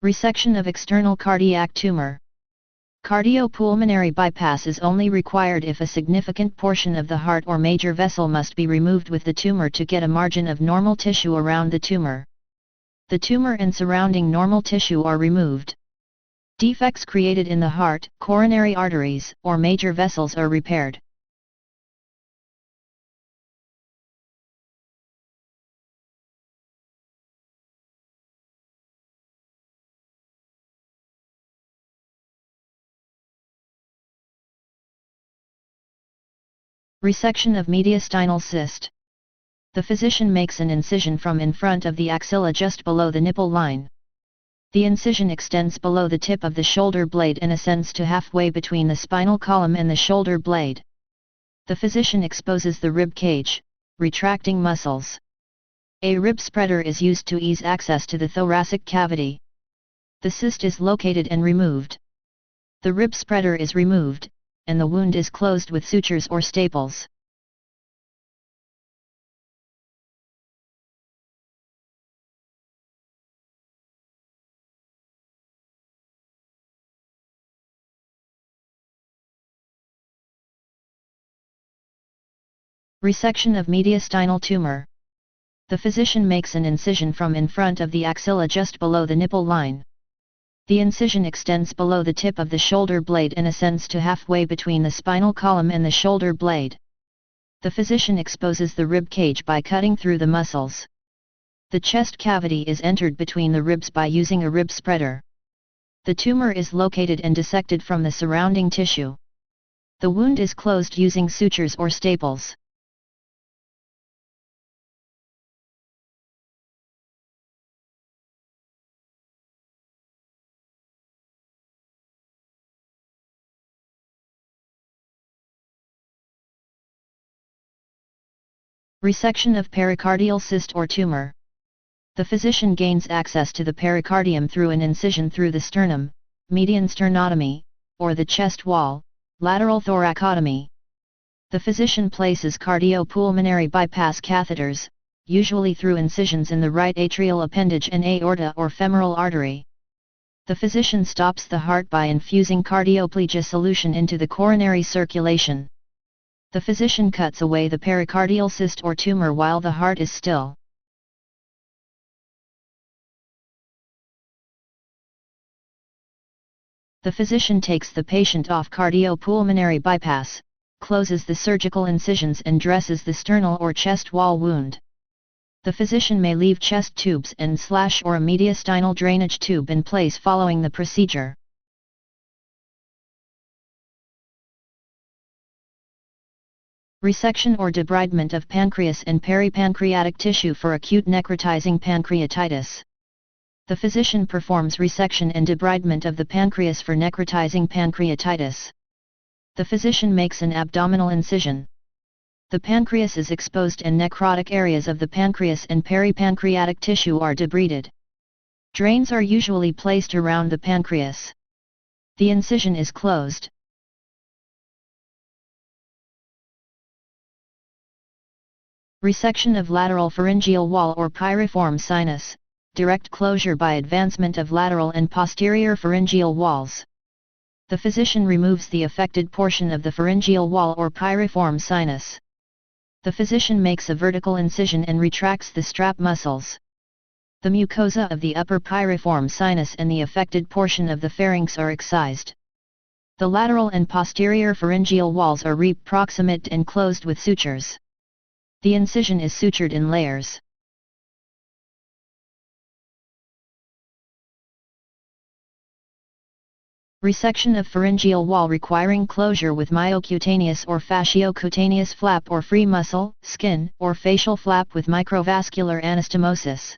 Resection of external cardiac tumor. Cardiopulmonary bypass is only required if a significant portion of the heart or major vessel must be removed with the tumor to get a margin of normal tissue around the tumor. The tumor and surrounding normal tissue are removed. Defects created in the heart, coronary arteries, or major vessels are repaired. Resection of mediastinal cyst. The physician makes an incision from in front of the axilla just below the nipple line. The incision extends below the tip of the shoulder blade and ascends to halfway between the spinal column and the shoulder blade. The physician exposes the rib cage, retracting muscles. A rib spreader is used to ease access to the thoracic cavity. The cyst is located and removed. The rib spreader is removed, and the wound is closed with sutures or staples. Resection of mediastinal tumor. The physician makes an incision from in front of the axilla just below the nipple line. The incision extends below the tip of the shoulder blade and ascends to halfway between the spinal column and the shoulder blade. The physician exposes the rib cage by cutting through the muscles. The chest cavity is entered between the ribs by using a rib spreader. The tumor is located and dissected from the surrounding tissue. The wound is closed using sutures or staples. Resection of pericardial cyst or tumor. The physician gains access to the pericardium through an incision through the sternum, median sternotomy, or the chest wall, lateral thoracotomy. The physician places cardiopulmonary bypass catheters, usually through incisions in the right atrial appendage and aorta or femoral artery. The physician stops the heart by infusing cardioplegia solution into the coronary circulation. The physician cuts away the pericardial cyst or tumor while the heart is still. The physician takes the patient off cardiopulmonary bypass, closes the surgical incisions and dresses the sternal or chest wall wound. The physician may leave chest tubes and / or a mediastinal drainage tube in place following the procedure. Resection or debridement of pancreas and peripancreatic tissue for acute necrotizing pancreatitis. The physician performs resection and debridement of the pancreas for necrotizing pancreatitis. The physician makes an abdominal incision. The pancreas is exposed and necrotic areas of the pancreas and peripancreatic tissue are debrided. Drains are usually placed around the pancreas. The incision is closed. Resection of lateral pharyngeal wall or piriform sinus, direct closure by advancement of lateral and posterior pharyngeal walls. The physician removes the affected portion of the pharyngeal wall or piriform sinus. The physician makes a vertical incision and retracts the strap muscles. The mucosa of the upper piriform sinus and the affected portion of the pharynx are excised. The lateral and posterior pharyngeal walls are reproximate and closed with sutures. The incision is sutured in layers. Resection of pharyngeal wall requiring closure with myocutaneous or fasciocutaneous flap or free muscle, skin, or facial flap with microvascular anastomosis.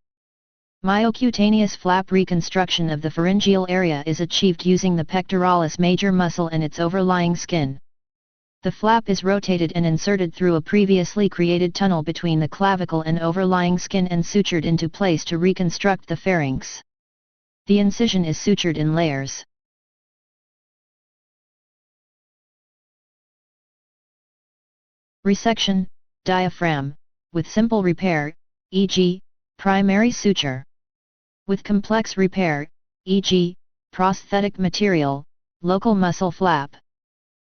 Myocutaneous flap reconstruction of the pharyngeal area is achieved using the pectoralis major muscle and its overlying skin. The flap is rotated and inserted through a previously created tunnel between the clavicle and overlying skin and sutured into place to reconstruct the pharynx. The incision is sutured in layers. Resection, diaphragm, with simple repair, e.g., primary suture. With complex repair, e.g., prosthetic material, local muscle flap.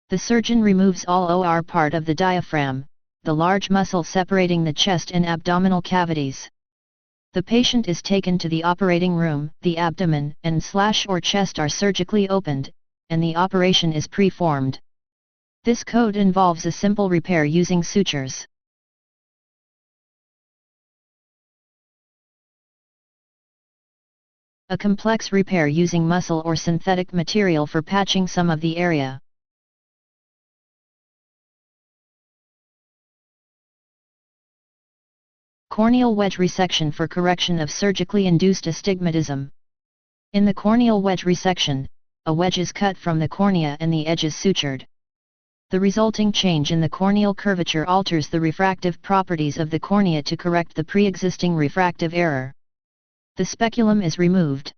The surgeon removes all or part of the diaphragm, the large muscle separating the chest and abdominal cavities. The patient is taken to the operating room, the abdomen and/or chest are surgically opened, and the operation is performed. This code involves a simple repair using sutures. A complex repair using muscle or synthetic material for patching some of the area. Corneal wedge resection for correction of surgically induced astigmatism. In the corneal wedge resection, a wedge is cut from the cornea and the edge is sutured. The resulting change in the corneal curvature alters the refractive properties of the cornea to correct the pre-existing refractive error. The speculum is removed.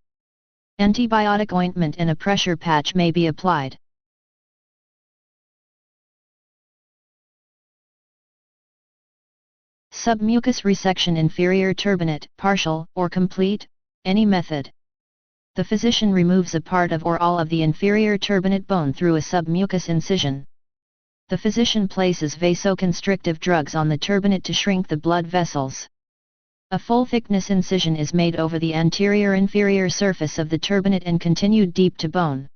Antibiotic ointment and a pressure patch may be applied. Submucous resection inferior turbinate, partial or complete, any method. The physician removes a part of or all of the inferior turbinate bone through a submucous incision. The physician places vasoconstrictive drugs on the turbinate to shrink the blood vessels. A full-thickness incision is made over the anterior-inferior surface of the turbinate and continued deep to bone.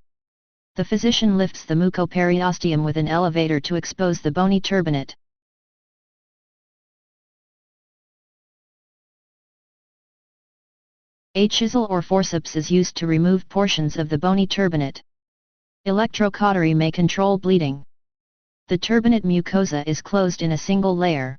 The physician lifts the mucoperiosteum with an elevator to expose the bony turbinate. A chisel or forceps is used to remove portions of the bony turbinate. Electrocautery may control bleeding. The turbinate mucosa is closed in a single layer.